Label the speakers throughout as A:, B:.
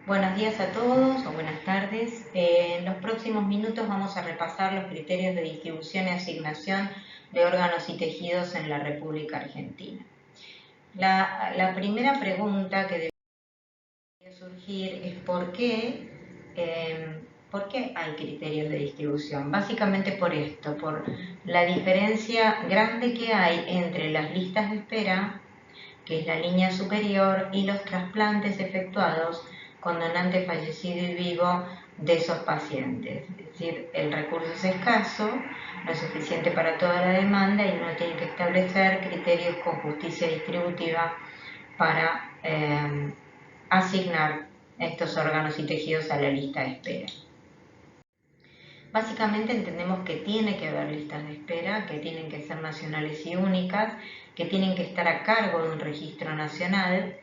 A: Buenos días a todos o buenas tardes. En los próximos minutos vamos a repasar los criterios de distribución y asignación de órganos y tejidos en la República Argentina. La primera pregunta que debería surgir es ¿por qué hay criterios de distribución? Básicamente por esto, por la diferencia grande que hay entre las listas de espera, que es la línea superior, y los trasplantes efectuados con donante fallecido y vivo de esos pacientes. Es decir, el recurso es escaso, no es suficiente para toda la demanda y uno tiene que establecer criterios con justicia distributiva para asignar estos órganos y tejidos a la lista de espera. Básicamente entendemos que tiene que haber listas de espera, que tienen que ser nacionales y únicas, que tienen que estar a cargo de un registro nacional,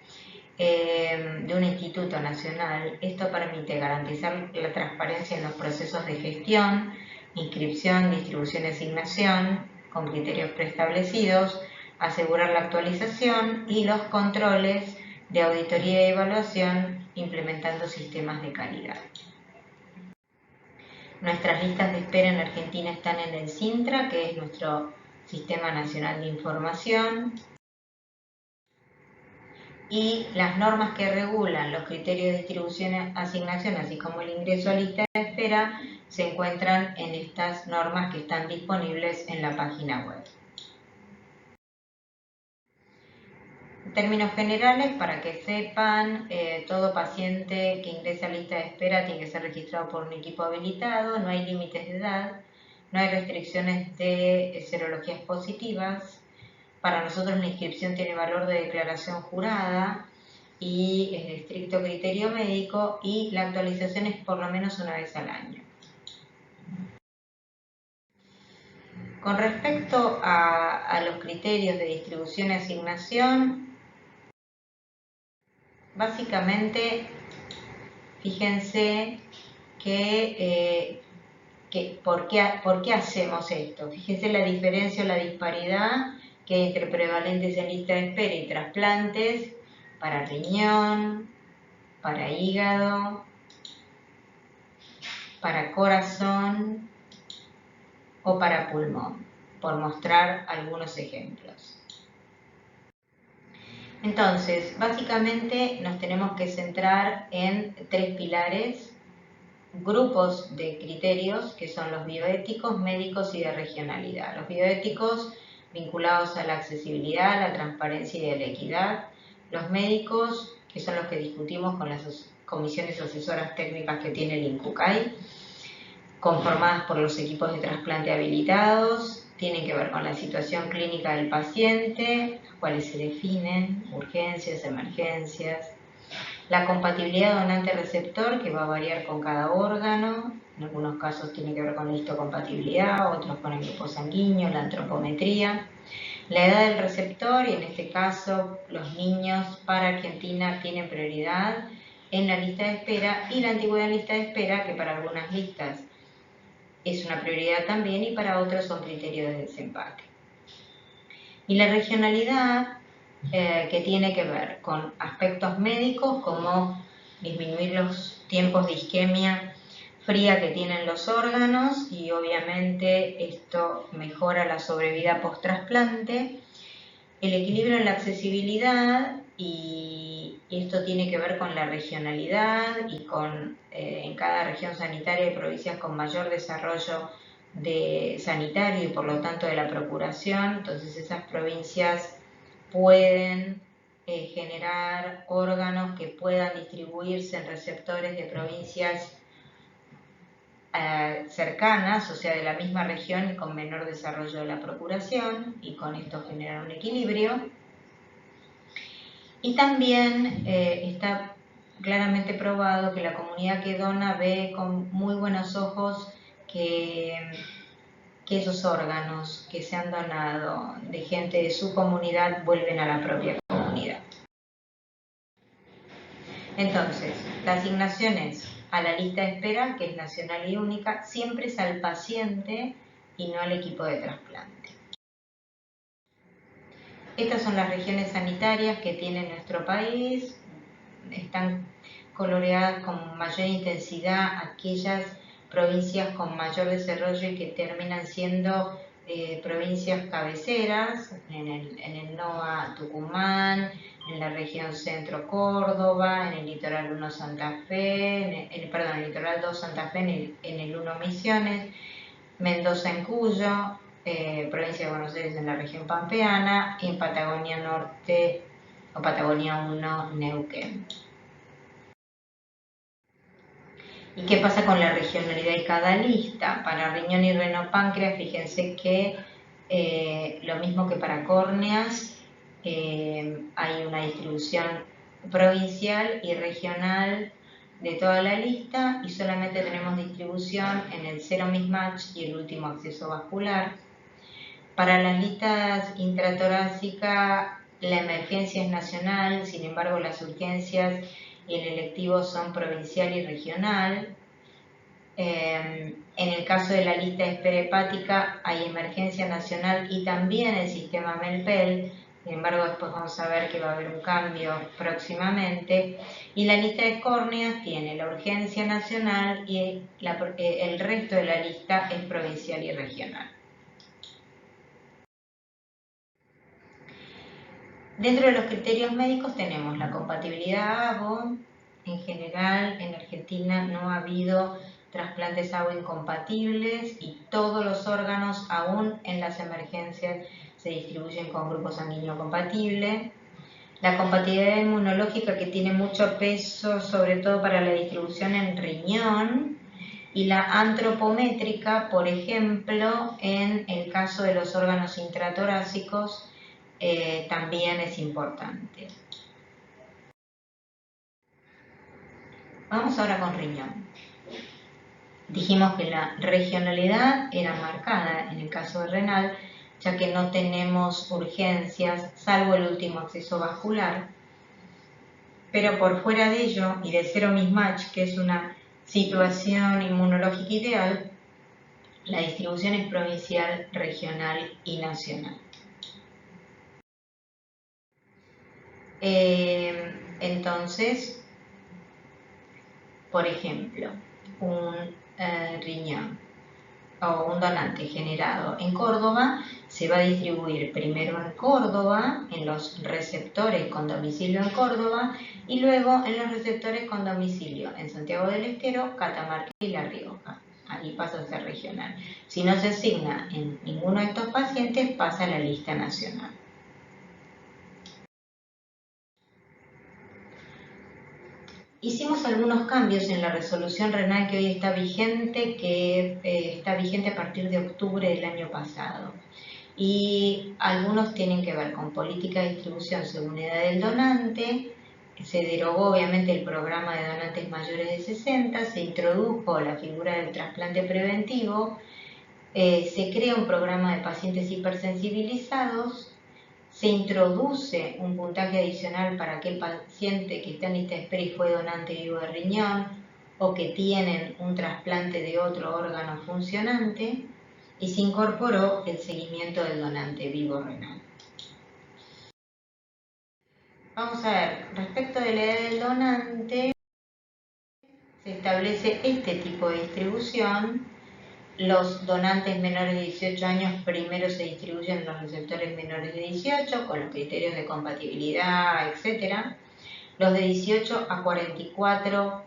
A: de un instituto nacional. Esto permite garantizar la transparencia en los procesos de gestión, inscripción, distribución y asignación, con criterios preestablecidos, asegurar la actualización y los controles de auditoría y evaluación, implementando sistemas de calidad. Nuestras listas de espera en Argentina están en el SINTRA, que es nuestro Sistema Nacional de Información, y las normas que regulan los criterios de distribución y asignación, así como el ingreso a lista de espera, se encuentran en estas normas que están disponibles en la página web. En términos generales, para que sepan, todo paciente que ingresa a lista de espera tiene que ser registrado por un equipo habilitado, no hay límites de edad, no hay restricciones de serologías positivas. Para nosotros la inscripción tiene valor de declaración jurada y es de estricto criterio médico, y la actualización es por lo menos una vez al año. Con respecto a los criterios de distribución y asignación, básicamente, fíjense ¿por qué hacemos esto? Fíjense la diferencia o la disparidad que hay entre prevalentes en lista de espera y trasplantes para riñón, para hígado, para corazón o para pulmón, por mostrar algunos ejemplos. Entonces, básicamente nos tenemos que centrar en tres pilares: grupos de criterios, que son los bioéticos, médicos y de regionalidad. Los bioéticos vinculados a la accesibilidad, la transparencia y a la equidad. Los médicos, que son los que discutimos con las comisiones asesoras técnicas que tiene el INCUCAI, conformadas por los equipos de trasplante habilitados, tienen que ver con la situación clínica del paciente, las cuales se definen, urgencias, emergencias. La compatibilidad donante-receptor, que va a variar con cada órgano, en algunos casos tiene que ver con la histocompatibilidad, otros con el grupo sanguíneo, la antropometría. La edad del receptor, y en este caso los niños para Argentina tienen prioridad en la lista de espera, y la antigüedad en lista de espera, que para algunas listas es una prioridad también y para otros son criterios de desempate. Y la regionalidad, que tiene que ver con aspectos médicos como disminuir los tiempos de isquemia fría que tienen los órganos, y obviamente esto mejora la sobrevida post-trasplante. El equilibrio en la accesibilidad, y esto tiene que ver con la regionalidad y con en cada región sanitaria hay provincias con mayor desarrollo sanitario y por lo tanto de la procuración. Entonces esas provincias pueden generar órganos que puedan distribuirse en receptores de provincias cercanas, o sea, de la misma región y con menor desarrollo de la procuración, y con esto generar un equilibrio. Y también está claramente probado que la comunidad que dona ve con muy buenos ojos que esos órganos que se han donado de gente de su comunidad vuelven a la propia comunidad. Entonces, la asignación es a la lista de espera, que es nacional y única, siempre es al paciente y no al equipo de trasplante. Estas son las regiones sanitarias que tiene nuestro país. Están coloreadas con mayor intensidad aquellas provincias con mayor desarrollo y que terminan siendo provincias cabeceras, en el NOA Tucumán, en la región centro Córdoba, en el litoral 1 Santa Fe, en el litoral 2 Santa Fe, en el 1 Misiones, Mendoza en Cuyo, provincia de Buenos Aires en la región pampeana, y en Patagonia Norte o Patagonia 1 Neuquén. ¿Y qué pasa con la regionalidad de cada lista? Para riñón y renopáncreas, fíjense que lo mismo que para córneas, hay una distribución provincial y regional de toda la lista y solamente tenemos distribución en el zero mismatch y el último acceso vascular. Para las listas intratorácicas, la emergencia es nacional, sin embargo las urgencias y el electivo son provincial y regional. En el caso de la lista de espera hepática hay emergencia nacional y también el sistema MELPEL, sin embargo después vamos a ver que va a haber un cambio próximamente. Y la lista de córneas tiene la urgencia nacional y el resto de la lista es provincial y regional. Dentro de los criterios médicos tenemos la compatibilidad AVO. En general, en Argentina no ha habido trasplantes AVO incompatibles y todos los órganos, aún en las emergencias, se distribuyen con grupo sanguíneo compatible. La compatibilidad inmunológica, que tiene mucho peso, sobre todo para la distribución en riñón, y la antropométrica, por ejemplo, en el caso de los órganos intratorácicos, también es importante. Vamos ahora con riñón. Dijimos que la regionalidad era marcada en el caso de renal, ya que no tenemos urgencias, salvo el último acceso vascular. Pero por fuera de ello, y de zero mismatch, que es una situación inmunológica ideal, la distribución es provincial, regional y nacional. Entonces, por ejemplo, un riñón o un donante generado en Córdoba se va a distribuir primero en Córdoba, en los receptores con domicilio en Córdoba, y luego en los receptores con domicilio en Santiago del Estero, Catamarca y La Rioja. Ahí pasa a ser regional. Si no se asigna en ninguno de estos pacientes, pasa a la lista nacional. Hicimos algunos cambios en la resolución renal que hoy está vigente, está vigente a partir de octubre del año pasado. Y algunos tienen que ver con política de distribución según edad del donante. Se derogó obviamente el programa de donantes mayores de 60, se introdujo la figura del trasplante preventivo, se crea un programa de pacientes hipersensibilizados, se introduce un puntaje adicional para aquel paciente que está en lista de espera y fue donante vivo de riñón o que tienen un trasplante de otro órgano funcionante, y se incorporó el seguimiento del donante vivo renal. Vamos a ver, respecto de la edad del donante, se establece este tipo de distribución. Los donantes menores de 18 años primero se distribuyen en los receptores menores de 18 con los criterios de compatibilidad, etc. Los de 18 a 44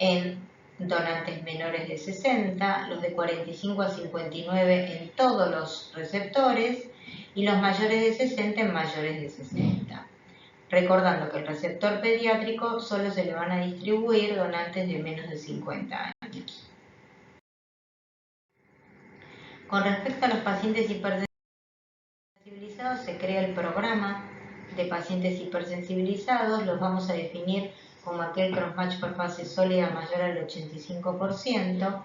A: en donantes menores de 60, los de 45 a 59 en todos los receptores y los mayores de 60 en mayores de 60. Recordando que el receptor pediátrico solo se le van a distribuir donantes de menos de 50 años. Con respecto a los pacientes hipersensibilizados, se crea el programa de pacientes hipersensibilizados, los vamos a definir como aquel crossmatch por fase sólida mayor al 85%,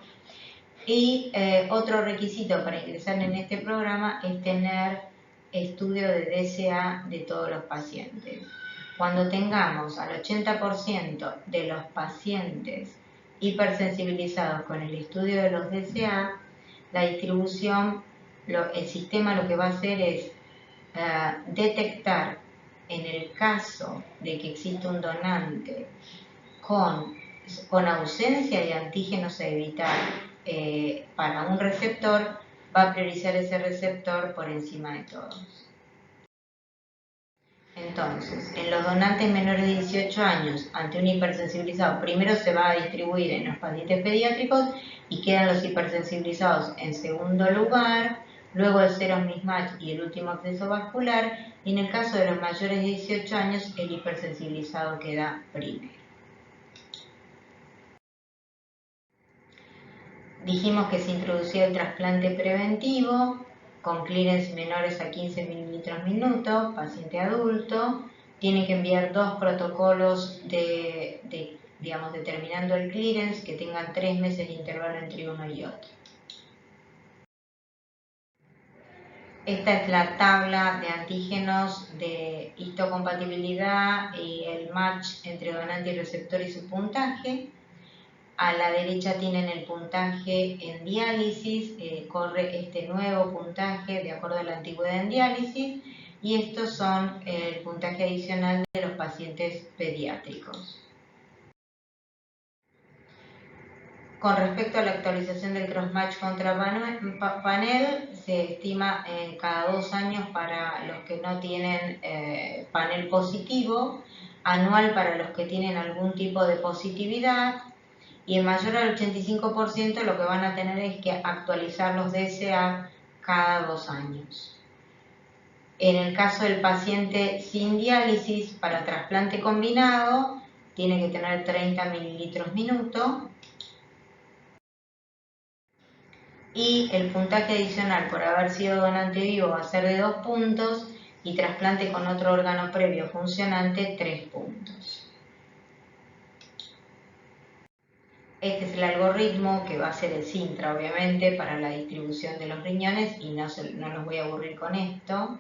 A: y otro requisito para ingresar en este programa es tener estudio de DSA de todos los pacientes. Cuando tengamos al 80% de los pacientes hipersensibilizados con el estudio de los DSA, la distribución, el sistema lo que va a hacer es detectar en el caso de que exista un donante con ausencia de antígenos a evitar para un receptor, va a priorizar ese receptor por encima de todos. Entonces, en los donantes menores de 18 años, ante un hipersensibilizado, primero se va a distribuir en los pacientes pediátricos y quedan los hipersensibilizados en segundo lugar, luego el serum mismatch y el último acceso vascular, y en el caso de los mayores de 18 años, el hipersensibilizado queda primero. Dijimos que se introducía el trasplante preventivo con clearance menores a 15 mililitros minuto, paciente adulto. Tiene que enviar 2 protocolos digamos, determinando el clearance, que tengan 3 meses de intervalo entre uno y otro. Esta es la tabla de antígenos de histocompatibilidad y el match entre donante y receptor y su puntaje. A la derecha tienen el puntaje en diálisis, corre este nuevo puntaje de acuerdo a la antigüedad en diálisis, y estos son el puntaje adicional de los pacientes pediátricos. Con respecto a la actualización del crossmatch contra panel, se estima cada 2 años para los que no tienen panel positivo, anual para los que tienen algún tipo de positividad, y en mayor al 85% lo que van a tener es que actualizar los DSA cada 2 años. En el caso del paciente sin diálisis para trasplante combinado, tiene que tener 30 mililitros minuto. Y el puntaje adicional por haber sido donante vivo va a ser de 2 puntos y trasplante con otro órgano previo funcionante 3 puntos. Este es el algoritmo que va a ser el Sintra, obviamente, para la distribución de los riñones, y no los voy a aburrir con esto.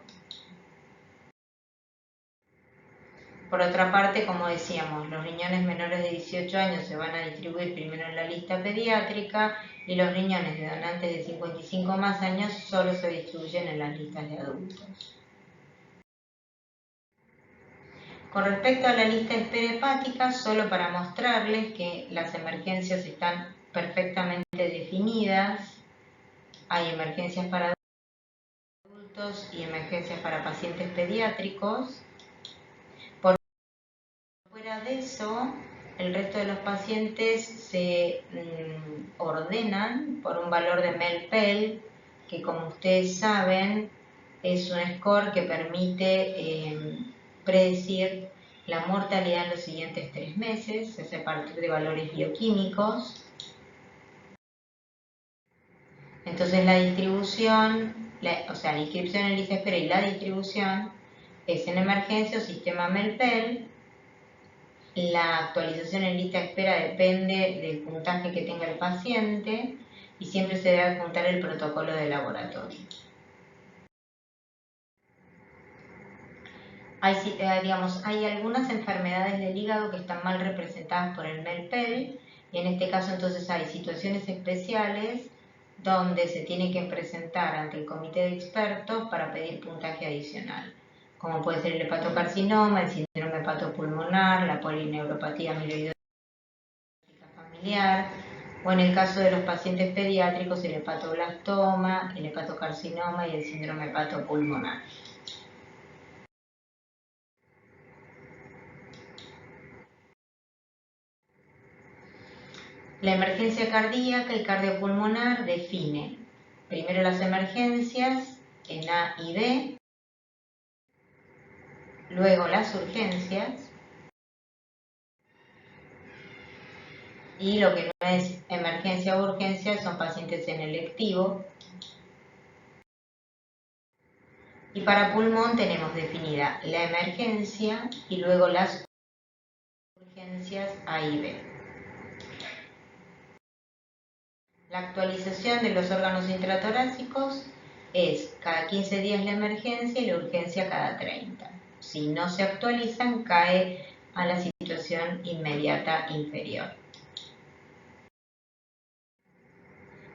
A: Por otra parte, como decíamos, los riñones menores de 18 años se van a distribuir primero en la lista pediátrica, y los riñones de donantes de 55 más años solo se distribuyen en las listas de adultos. Con respecto a la lista de espera hepática, solo para mostrarles que las emergencias están perfectamente definidas. Hay emergencias para adultos y emergencias para pacientes pediátricos. Por fuera de eso, el resto de los pacientes se ordenan por un valor de MELPEL, que como ustedes saben es un score que permite predecir la mortalidad en los siguientes 3 meses, es a partir de valores bioquímicos. Entonces la distribución, la inscripción en lista de espera y la distribución es en emergencia o sistema MELPEL. La actualización en lista de espera depende del puntaje que tenga el paciente y siempre se debe adjuntar el protocolo de laboratorio. Hay algunas enfermedades del hígado que están mal representadas por el MELPEL, y en este caso entonces hay situaciones especiales donde se tiene que presentar ante el comité de expertos para pedir puntaje adicional, como puede ser el hepatocarcinoma, el síndrome hepatopulmonar, la polineuropatía amiloidótica familiar, o en el caso de los pacientes pediátricos, el hepatoblastoma, el hepatocarcinoma y el síndrome hepatopulmonar. La emergencia cardíaca y cardiopulmonar define primero las emergencias en A y B, luego las urgencias, y lo que no es emergencia o urgencia son pacientes en electivo. Y para pulmón tenemos definida la emergencia y luego las urgencias A y B. La actualización de los órganos intratorácicos es cada 15 días la emergencia y la urgencia cada 30. Si no se actualizan, cae a la situación inmediata inferior.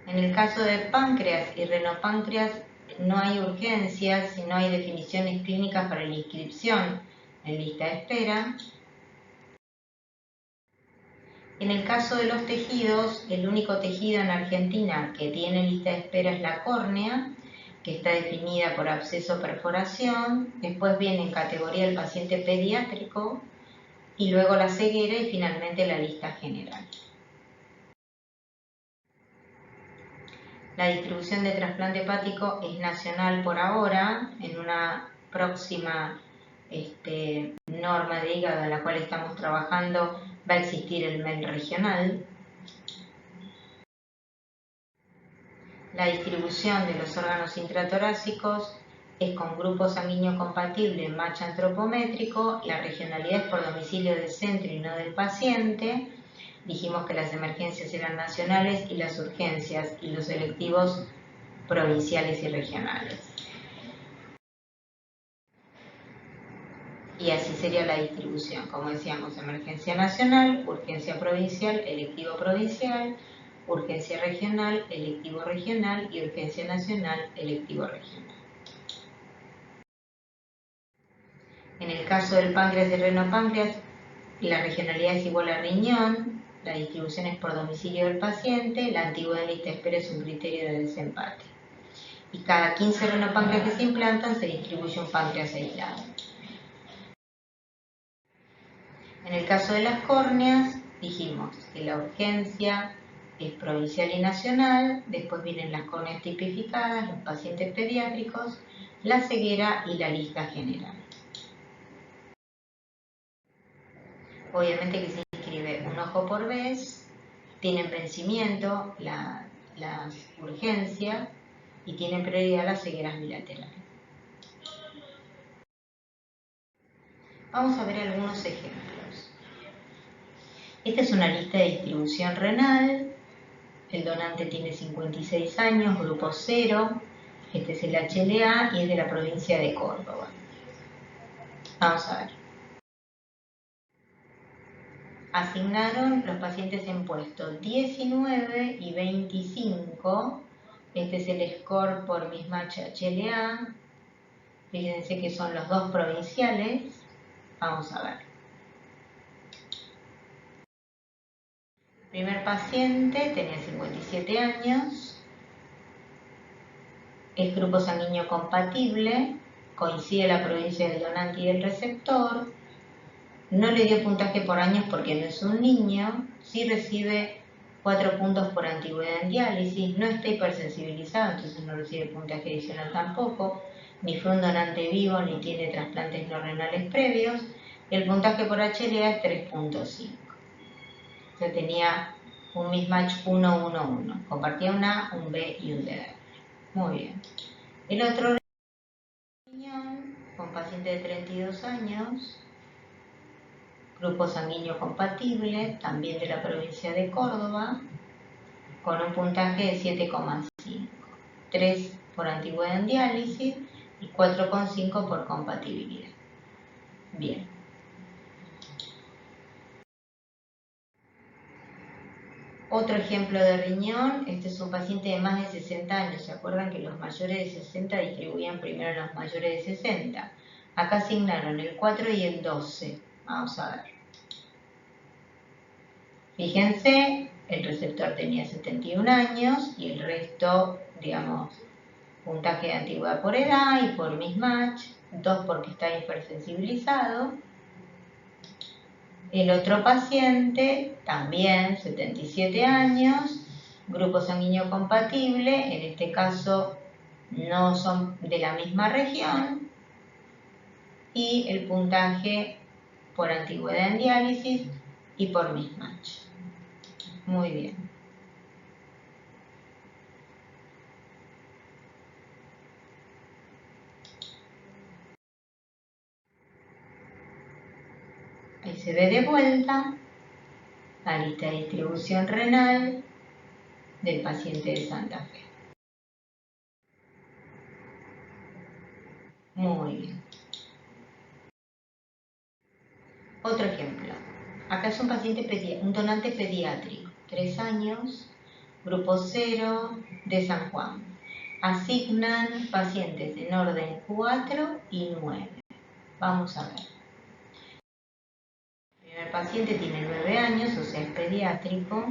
A: En el caso de páncreas y renopáncreas no hay urgencias, sino hay definiciones clínicas para la inscripción en lista de espera. En el caso de los tejidos, el único tejido en Argentina que tiene lista de espera es la córnea, que está definida por absceso-perforación. Después viene en categoría el paciente pediátrico y luego la ceguera y finalmente la lista general. La distribución de trasplante hepático es nacional por ahora. En una próxima norma de hígado en la cual estamos trabajando va a existir el MEL regional. La distribución de los órganos intratorácicos es con grupo sanguíneo compatible match antropométrico. La regionalidad es por domicilio del centro y no del paciente. Dijimos que las emergencias eran nacionales y las urgencias y los selectivos provinciales y regionales. Y así sería la distribución, como decíamos, emergencia nacional, urgencia provincial, electivo provincial, urgencia regional, electivo regional y urgencia nacional, electivo regional. En el caso del páncreas y renopáncreas, la regionalidad es igual a riñón, la distribución es por domicilio del paciente, la antigüedad en lista de espera es un criterio de desempate. Y cada 15 renopáncreas que se implantan se distribuye un páncreas aislado. En el caso de las córneas, dijimos que la urgencia es provincial y nacional, después vienen las córneas tipificadas, los pacientes pediátricos, la ceguera y la lista general. Obviamente que se inscribe un ojo por vez, tienen vencimiento las urgencias y tienen prioridad las cegueras bilaterales. Vamos a ver algunos ejemplos. Esta es una lista de distribución renal. El donante tiene 56 años, grupo 0. Este es el HLA y es de la provincia de Córdoba. Vamos a ver. Asignaron los pacientes en puestos 19 y 25. Este es el score por mismatch HLA. Fíjense que son los dos provinciales. Vamos a ver. El primer paciente tenía 57 años. Es grupo sanguíneo compatible. Coincide la provincia del donante y del receptor. No le dio puntaje por años porque no es un niño. Sí recibe 4 puntos por antigüedad en diálisis. No está hipersensibilizado, entonces no recibe puntaje adicional tampoco. Ni fue un donante vivo, ni tiene trasplantes no renales previos. El puntaje por HLA es 3.5. O sea, tenía un mismatch 1-1-1. Compartía un A, un B y un DR. Muy bien. El otro riñón, con paciente de 32 años, grupo sanguíneo compatible, también de la provincia de Córdoba, con un puntaje de 7,5. 3 por antigüedad en diálisis y 4,5 por compatibilidad. Bien. Otro ejemplo de riñón, este es un paciente de más de 60 años. ¿Se acuerdan que los mayores de 60 distribuían primero a los mayores de 60? Acá asignaron el 4 y el 12. Vamos a ver. Fíjense, el receptor tenía 71 años y el resto, digamos, puntaje de antigüedad por edad y por mismatch, 2 porque está hipersensibilizado. El otro paciente, también 77 años, grupo sanguíneo compatible, en este caso no son de la misma región, y el puntaje por antigüedad en diálisis y por mismatch. Muy bien. Ahí se ve de vuelta la lista de distribución renal del paciente de Santa Fe. Muy bien. Otro ejemplo. Acá es un paciente, un donante pediátrico, 3 años, grupo 0 de San Juan. Asignan pacientes en orden 4 y 9. Vamos a ver. El El paciente tiene 9 años, o sea, es pediátrico,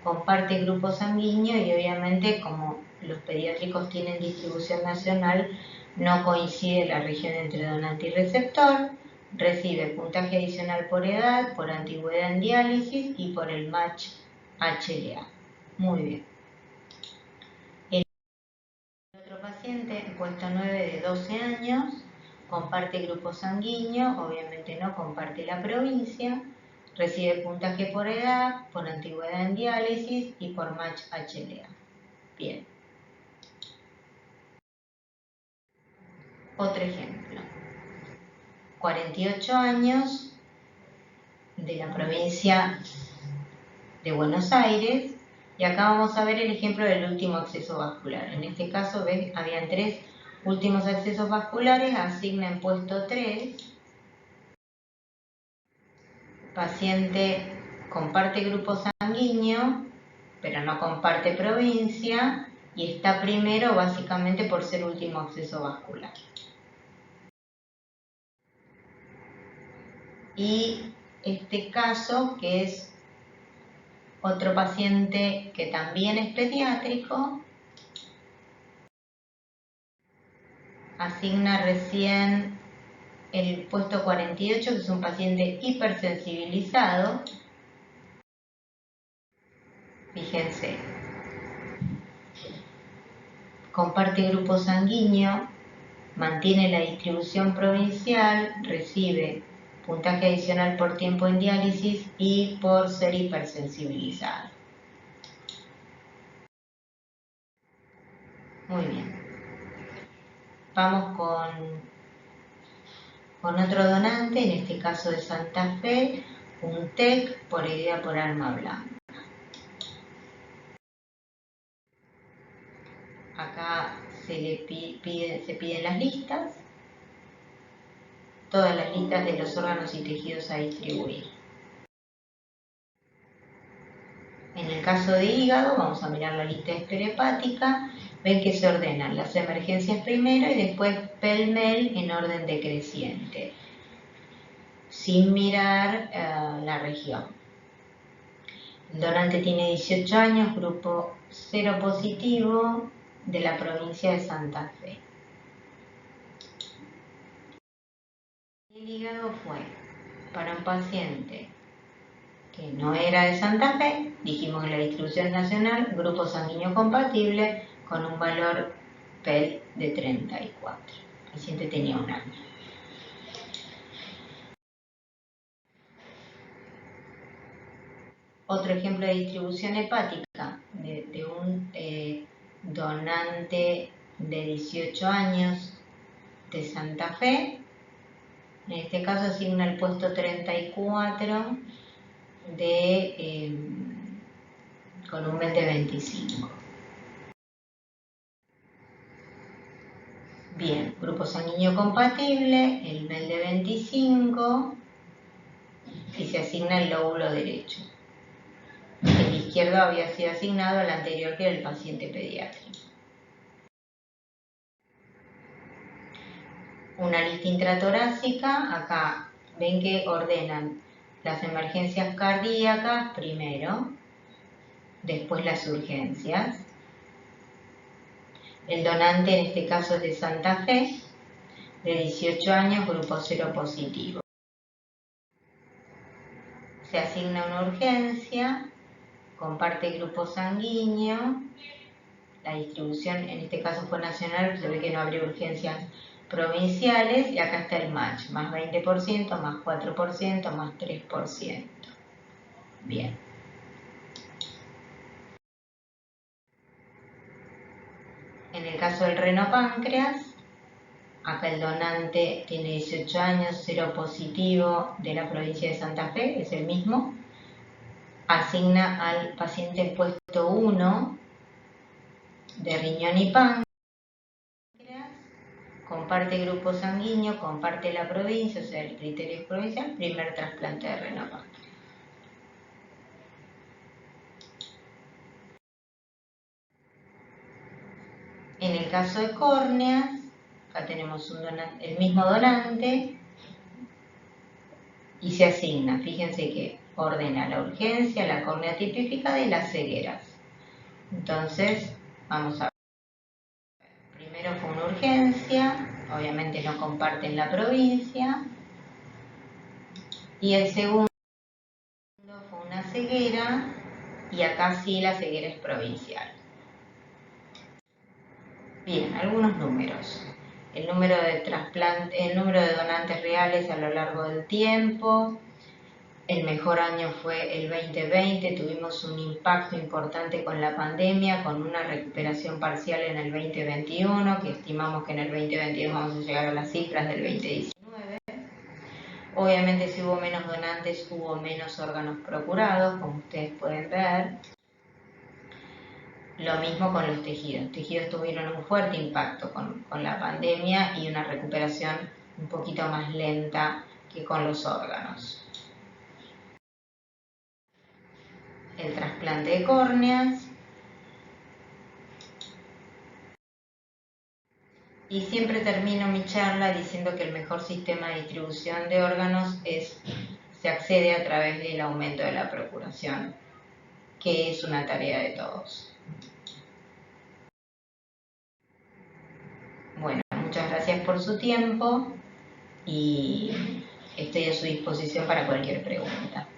A: comparte grupo sanguíneo y obviamente como los pediátricos tienen distribución nacional, no coincide la región entre donante y receptor, recibe puntaje adicional por edad, por antigüedad en diálisis y por el match HLA. Muy bien. El otro paciente, puesto 9 de 12 años, comparte grupo sanguíneo, obviamente no comparte la provincia, recibe puntaje por edad, por antigüedad en diálisis y por match HLA. Bien. Otro ejemplo. 48 años, de la provincia de Buenos Aires, y acá vamos a ver el ejemplo del último acceso vascular. En este caso, ¿ves? Habían 3 últimos accesos vasculares, asigna en puesto 3. Paciente comparte grupo sanguíneo, pero no comparte provincia, y está primero básicamente por ser último acceso vascular. Y este caso, que es otro paciente que también es pediátrico, asigna recién el puesto 48, que es un paciente hipersensibilizado. Fíjense, comparte grupo sanguíneo, mantiene la distribución provincial, recibe puntaje adicional por tiempo en diálisis y por ser hipersensibilizado. Muy bien. Vamos con otro donante, en este caso de Santa Fe, un TEC por herida por arma blanca. Acá se piden las listas, todas las listas de los órganos y tejidos a distribuir. En el caso de hígado, vamos a mirar la lista de espera hepática, ven que se ordenan las emergencias primero y después pell-mell en orden decreciente, sin mirar la región. El donante tiene 18 años, grupo 0 positivo, de la provincia de Santa Fe. El hígado fue para un paciente que no era de Santa Fe, dijimos en la distribución nacional, grupo sanguíneo compatible con un valor PEL de 34. El paciente tenía 1 año. Otro ejemplo de distribución hepática de un donante de 18 años de Santa Fe. En este caso asigna el puesto 34 con un MEL de 25. Bien, grupo sanguíneo compatible, el MEL de 25 y se asigna el lóbulo derecho. El izquierdo había sido asignado al anterior, que era el paciente pediátrico. Una lista intratorácica, acá ven que ordenan las emergencias cardíacas primero, después las urgencias. El donante en este caso es de Santa Fe, de 18 años, grupo 0 positivo. Se asigna una urgencia, comparte grupo sanguíneo, la distribución en este caso fue nacional, se ve que no habría urgencias provinciales, y acá está el match, más 20%, más 4%, más 3%. Bien. En el caso del renopáncreas, acá el donante tiene 18 años, 0 positivo, de la provincia de Santa Fe, es el mismo. Asigna al paciente puesto 1 de riñón y páncreas, comparte grupo sanguíneo, comparte la provincia, o sea, el criterio es provincial, primer trasplante de renopáncreas. En el caso de córneas, acá tenemos el mismo donante, y se asigna, fíjense que ordena la urgencia, la córnea tipificada y las cegueras. Entonces, vamos a ver. Primero fue una urgencia, obviamente no comparten la provincia, y el segundo fue una ceguera, y acá sí la ceguera es provincial. Bien, algunos números. El número de donantes reales a lo largo del tiempo. El mejor año fue el 2020, tuvimos un impacto importante con la pandemia, con una recuperación parcial en el 2021, que estimamos que en el 2022 vamos a llegar a las cifras del 2019. Obviamente si hubo menos donantes, hubo menos órganos procurados, como ustedes pueden ver. Lo mismo con los tejidos. Los tejidos tuvieron un fuerte impacto con la pandemia y una recuperación un poquito más lenta que con los órganos. El trasplante de córneas. Y siempre termino mi charla diciendo que el mejor sistema de distribución de órganos se accede a través del aumento de la procuración, que es una tarea de todos. Bueno, muchas gracias por su tiempo y estoy a su disposición para cualquier pregunta.